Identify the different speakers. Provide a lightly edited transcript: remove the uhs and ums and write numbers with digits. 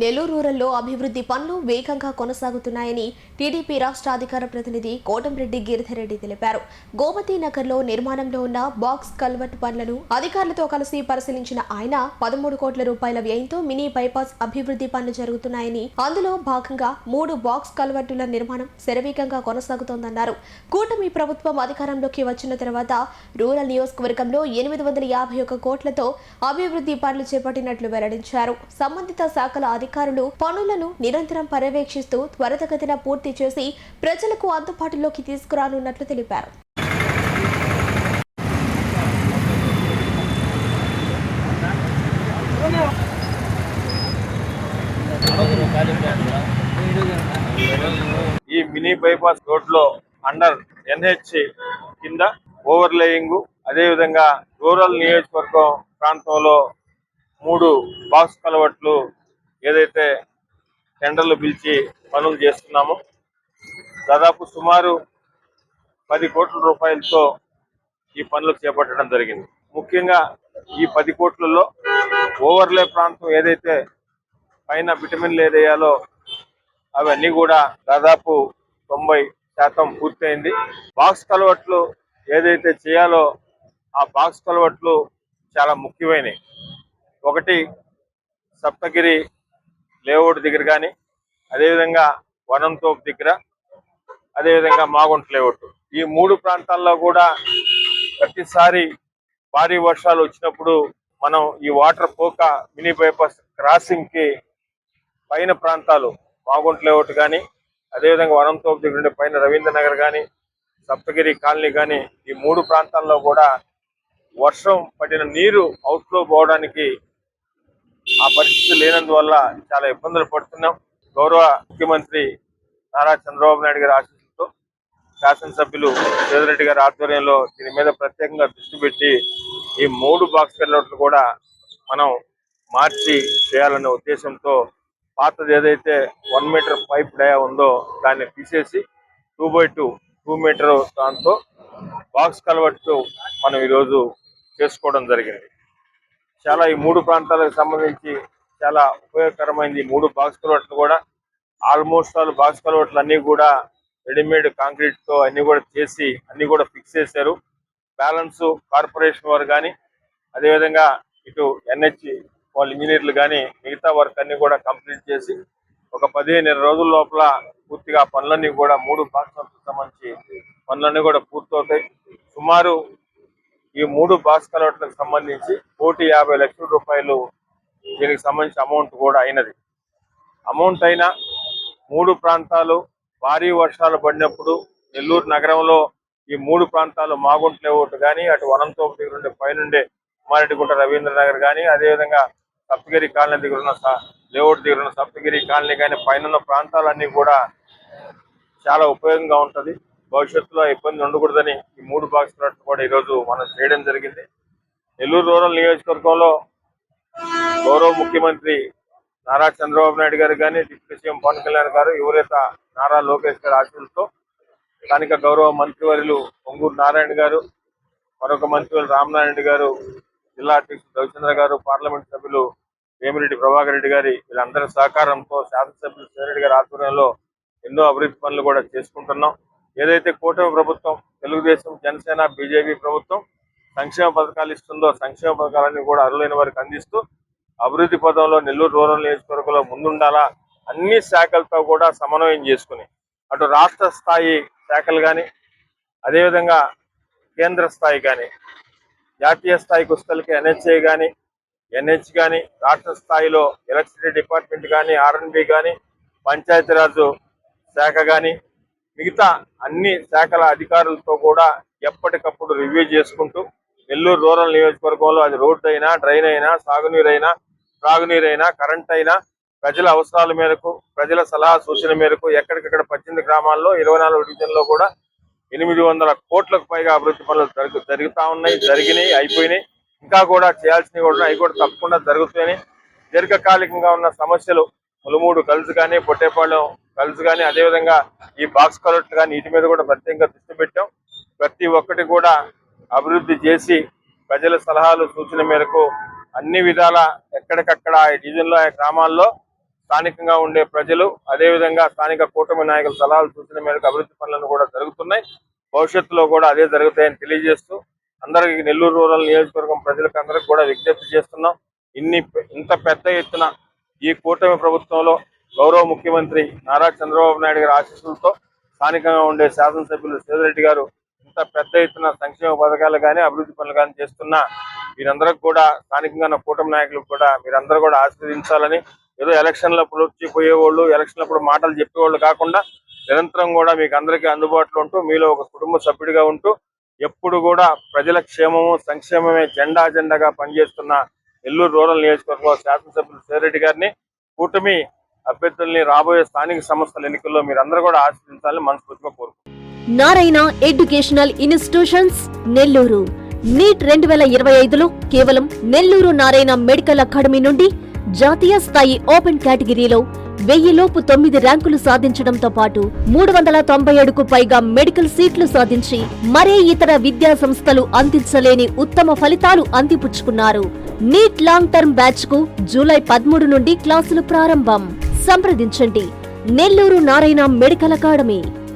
Speaker 1: నెల్లూరు రూరల్లో అభివృద్ధి పనులు వేగంగా కొనసాగుతున్నాయని టీడీపీ రాష్ట్ర అధికార ప్రతినిధి కోటంరెడ్డి గిరిధర్రెడ్డి తెలిపారు. గోమతి నగర్లో నిర్మాణంలో ఉన్న బాక్స్ కల్వర్ట్ పనులను అధికారులతో కలిసి పరిశీలించిన ఆయన 13 కోట్ల రూపాయల వ్యయంతో మినీ బైపాస్ అభివృద్ధి పనులు జరుగుతున్నాయని, అందులో భాగంగా 3 బాక్స్ కల్వర్టుల నిర్మాణం శరవేగంగా కొనసాగుతోందన్నారు. కూటమి ప్రభుత్వం అధికారంలోకి వచ్చిన తర్వాత రూరల్ నియోజకవర్గంలో 851 కోట్లతో అభివృద్ధి పనులు చేపట్టినట్లు వెల్లడించారు. సంబంధిత శాఖల అధికారులు పనులను నిరంతరం పర్యవేక్షిస్తూ త్వరితగతిన పూర్తి చేసి ప్రజలకు అందుబాటులోకి తీసుకురానున్నట్లు తెలిపారు.
Speaker 2: ఈ మినీ బైపాస్ రోడ్ లో అండర్ NH కింద ఓవర్లేయింగ్, అదేవిధంగా రూరల్ నియోజకవర్గం ప్రాంతంలో 3 బాక్స్ కలవట్లు ఏదైతే టెండర్లు పిలిచి పనులు చేస్తున్నామో దాదాపు సుమారు 10 కోట్ల రూపాయలతో ఈ పనులు చేపట్టడం జరిగింది. ముఖ్యంగా ఈ 10 కోట్లలో ఓవర్లే ప్రాంతం ఏదైతే పైన విటమిన్లు ఏరియాలో అవన్నీ కూడా దాదాపు 90% పూర్తయింది. బాక్స్ కలవట్లు ఏదైతే చేయాలో ఆ బాక్స్ కలవట్లు చాలా ముఖ్యమైనవి. ఒకటి సప్తగిరి లేఅవుట్ దగ్గర కానీ, అదేవిధంగా వనంతోపు దగ్గర, అదేవిధంగా మాగుంట లేఅవుట్, ఈ 3 ప్రాంతాల్లో కూడా ప్రతిసారి భారీ వర్షాలు వచ్చినప్పుడు మనం ఈ వాటర్ పోక మినీ బైపాస్ క్రాసింగ్ కి పైన ప్రాంతాలు మాగుంట లేఅవుట్ కానీ, అదేవిధంగా వనంతోపు దగ్గర ఉండే పైన రవీంద్ర నగర్ కానీ, సప్తగిరి కాలనీ కానీ, ఈ 3 ప్రాంతాల్లో కూడా వర్షం పడిన నీరు అవుట్ఫ్లో పోవడానికి ఆ పరిస్థితి లేనందువల్ల చాలా ఇబ్బందులు పడుతున్నాం. గౌరవ ముఖ్యమంత్రి నారా చంద్రబాబు నాయుడు గారి ఆశీస్సులతో శాసనసభ్యులు రేవంత్ గారి ఆధ్వర్యంలో దీని మీద ప్రత్యేకంగా దృష్టి పెట్టి ఈ 3 బాక్స్ కల్వర్ట్లు కూడా మనం మార్చి చేయాలనే ఉద్దేశంతో పాతది ఏదైతే 1 మీటర్ పైప్ డయా ఉందో దాన్ని తీసేసి 2x2 మీటర్ దాంతో బాక్స్ కల్వర్ట్ మనం ఈరోజు చేసుకోవడం జరిగింది. చాలా ఈ 3 ప్రాంతాలకు సంబంధించి చాలా ఉపయోగకరమైంది. 3 బాక్స్ కల్వర్ట్లు కూడా ఆల్మోస్ట్ ఆల్ బాక్స్ కల్వర్ట్లు అన్ని కూడా రెడీమేడ్ కాంక్రీట్ తో అన్ని కూడా చేసి అన్ని కూడా ఫిక్స్ చేశారు. బ్యాలెన్స్ కార్పొరేషన్ వారు కానీ, అదేవిధంగా ఇటు NH వాళ్ళ ఇంజనీర్లు కానీ మిగతా వర్క్ అన్ని కూడా కంప్లీట్ చేసి ఒక 15 రోజుల లోపల పూర్తిగా పనులన్నీ కూడా 3 బాక్స్ సంబంధించి పనులన్నీ కూడా పూర్తవుతాయి. సుమారు ఈ 3 బాక్స్ కల్వర్ట్లకు సంబంధించి 1,50 లక్షల రూపాయలు దీనికి సంబంధించి అమౌంట్ కూడా అయినది. అమౌంట్ అయినా 3 ప్రాంతాలు భారీ వర్షాలు పడినప్పుడు నెల్లూరు నగరంలో ఈ 3 ప్రాంతాలు మాగుంట లేఅవుట్ కానీ, అటు వనంతోపు దగ్గర ఉండే పైనుండే కుమారెడ్డిగుంట రవీంద్ర నగర్ కానీ, అదేవిధంగా సప్తగిరి కాలనీ దగ్గర ఉన్న లేఅవుట్ దగ్గర ఉన్న సప్తగిరి కాలనీ కానీ, పైన ప్రాంతాలన్నీ కూడా చాలా ఉపయోగంగా ఉంటుంది. భవిష్యత్తులో ఇబ్బంది ఉండకూడదని ఈ 3 బాక్స్ కల్వర్ట్లు కూడా ఈరోజు మనం చేయడం జరిగింది. నెల్లూరు రూరల్ నియోజకవర్గంలో గౌరవ ముఖ్యమంత్రి నారా చంద్రబాబు నాయుడు గారు కానీ, డిప్యూటీ సీఎం పవన్ కళ్యాణ్ గారు, యువనేత నారా లోకేష్ గారి ఆశీస్సులతో స్థానిక గౌరవ మంత్రివర్యులు పొంగూరు నారాయణ గారు, మరొక మంత్రివర్యులు రామనారాయణ గారు, జిల్లా అధ్యక్షులు రవిచంద్ర గారు, పార్లమెంట్ సభ్యులు వేమిరెడ్డి ప్రభాకర్ రెడ్డి గారి వీళ్ళందరి సహకారంతో శాసనసభ్యులు శ్రీరెడ్డి గారి ఆధ్వర్యంలో ఎన్నో అభివృద్ధి పనులు కూడా చేసుకుంటున్నాం. ఏదైతే కూటమి ప్రభుత్వం తెలుగుదేశం, జనసేన, బీజేపీ ప్రభుత్వం సంక్షేమ పథకాలు ఇస్తుందో సంక్షేమ పథకాలన్నీ కూడా అర్హులైన వారికి అందిస్తూ అభివృద్ధి పదంలో నెల్లూరు రూరల్ నియోజకవర్గంలో ముందుండాలా, అన్ని శాఖలతో కూడా సమన్వయం చేసుకుని అటు రాష్ట్ర స్థాయి శాఖలు కానీ, అదేవిధంగా కేంద్ర స్థాయి కానీ, జాతీయ స్థాయికి వస్తలకి NHA కానీ, NH కానీ, రాష్ట్ర స్థాయిలో ఎలక్ట్రిసిటీ డిపార్ట్మెంట్ కానీ, R&B కానీ, పంచాయతీరాజ్ శాఖ కానీ, మిగతా అన్ని శాఖల అధికారులతో కూడా ఎప్పటికప్పుడు రివ్యూ చేసుకుంటూ నెల్లూరు రూరల్ నియోజకవర్గంలో అది రోడ్డు అయినా, డ్రైన్ అయినా, సాగునీరైనా, త్రాగునీరైనా, కరెంట్ అయినా ప్రజల అవసరాల మేరకు, ప్రజల సలహా సూచన మేరకు ఎక్కడికక్కడ 18 గ్రామాల్లో 24 డివిజన్లో కూడా 800 కోట్లకు పైగా అభివృద్ధి పనులు జరుగుతూ ఉన్నాయి, జరిగినాయి, అయిపోయినాయి. ఇంకా కూడా చేయాల్సినవి కూడా అవి కూడా తప్పకుండా జరుగుతాయని, దీర్ఘకాలికంగా ఉన్న సమస్యలు ములుమూడు కలుసు కానీ, పొట్టేపాళెం కలుసు కానీ, అదేవిధంగా ఈ బాక్స్ కల్వర్ట్ కానీ వీటి మీద కూడా ప్రత్యేకంగా దృష్టి పెట్టాం. ప్రతి ఒక్కటి కూడా అభివృద్ధి చేసి ప్రజల సలహాలు సూచన మేరకు అన్ని విధాల ఎక్కడికక్కడ ఈ డివిజన్లో గ్రామాల్లో స్థానికంగా ఉండే ప్రజలు అదేవిధంగా స్థానిక కూటమి నాయకుల సలహాలు సూచన మేరకు అభివృద్ధి పనులను కూడా జరుగుతున్నాయి. భవిష్యత్తులో కూడా అదే జరుగుతాయని తెలియజేస్తూ అందరికీ నెల్లూరు రూరల్ నియోజకవర్గం ప్రజలకు అందరికి కూడా విజ్ఞప్తి చేస్తున్నాం. ఇంత పెద్ద ఎత్తున ఈ కూటమి ప్రభుత్వంలో గౌరవ ముఖ్యమంత్రి నారా చంద్రబాబు నాయుడు గారి ఆశీస్సులతో స్థానికంగా ఉండే శాసనసభ్యులు సేదరెడ్డి గారు ఇంత పెద్ద ఎత్తున సంక్షేమ పథకాలు కానీ అభివృద్ధి పనులు కానీ చేస్తున్న మీరందరికి కూడా స్థానికంగా ఉన్న కూటమి నాయకులకు కూడా మీరందరూ కూడా ఆశీర్వదించాలని, ఏదో ఎలక్షన్లప్పుడు వచ్చిపోయేవాళ్ళు ఎలక్షన్లప్పుడు మాటలు చెప్పేవాళ్ళు కాకుండా నిరంతరం కూడా మీకు అందరికీ అందుబాటులో ఉంటూ మీలో ఒక కుటుంబ సభ్యుడిగా ఉంటూ ఎప్పుడు కూడా ప్రజల క్షేమము సంక్షేమమే జెండాగా పనిచేస్తున్న నెల్లూరు రూరల్ నియోజకవర్గం శాసనసభ్యులు సేదరెడ్డి గారిని కూటమి అభ్యర్థుల్ని రాబోయే స్థానిక సంస్థల ఎన్నికల్లో మీరందరూ కూడా ఆశీర్వదించాలని మనస్ఫూర్తిగా కోరుకుంటున్నాను.
Speaker 3: Narayana educational institutions Nellore NEET 2025లో కేవలం నెల్లూరు నారాయణ మెడికల్ అకాడమీ నుండి జాతీయ స్థాయి ఓపెన్ కేటగిరీలో 1000 లోపు 9 ర్యాంకులు సాధించడంతో పాటు 397కు పైగా మెడికల్ సీట్లు సాధించి మరే ఇతర విద్యా సంస్థలు అందించలేని ఉత్తమ ఫలితాలు అందిపుచ్చుకున్నారు. నీట్ లాంగ్ టర్మ్ బ్యాచ్ కు జూలై 13 నుండి క్లాసులు ప్రారంభం. సంప్రదించండి నెల్లూరు నారాయణ మెడికల్ అకాడమీ.